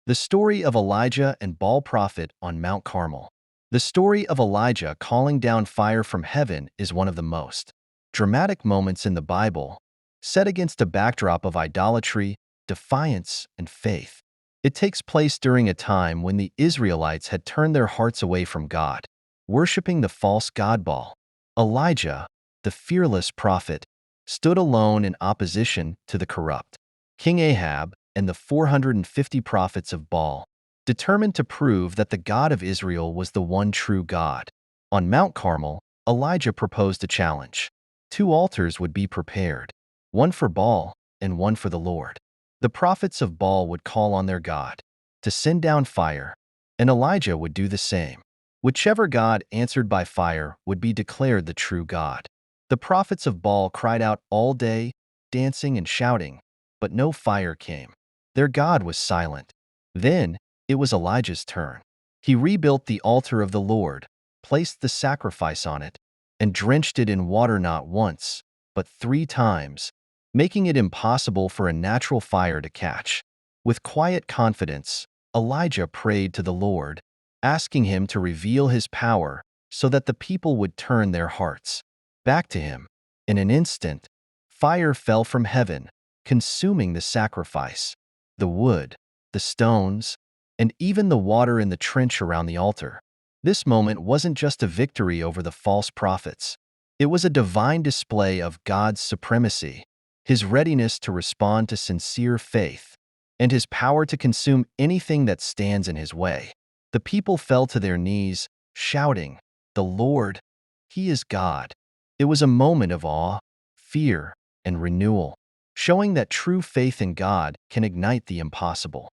The story of Elijah and Baal prophet on Mount Carmel. The story of Elijah calling down fire from heaven is one of the most dramatic moments in the Bible, set against a backdrop of idolatry, defiance, and faith. It takes place during a time when the Israelites had turned their hearts away from God, worshiping the false god Baal. Elijah, the fearless prophet, stood alone in opposition to the corrupt King Ahab and the 450 prophets of Baal, determined to prove that the God of Israel was the one true God. On Mount Carmel, Elijah proposed a challenge. 2 altars would be prepared, one for Baal and one for the Lord. The prophets of Baal would call on their God to send down fire, and Elijah would do the same. Whichever God answered by fire would be declared the true God. The prophets of Baal cried out all day, dancing and shouting, but no fire came. Their God was silent. Then it was Elijah's turn. He rebuilt the altar of the Lord, placed the sacrifice on it, and drenched it in water not once, but 3 times, making it impossible for a natural fire to catch. With quiet confidence, Elijah prayed to the Lord, asking him to reveal his power so that the people would turn their hearts back to him. In an instant, fire fell from heaven, consuming the sacrifice, the wood, the stones, and even the water in the trench around the altar. This moment wasn't just a victory over the false prophets. It was a divine display of God's supremacy, His readiness to respond to sincere faith, and His power to consume anything that stands in His way. The people fell to their knees, shouting, "The Lord, He is God." It was a moment of awe, fear, and renewal, showing that true faith in God can ignite the impossible.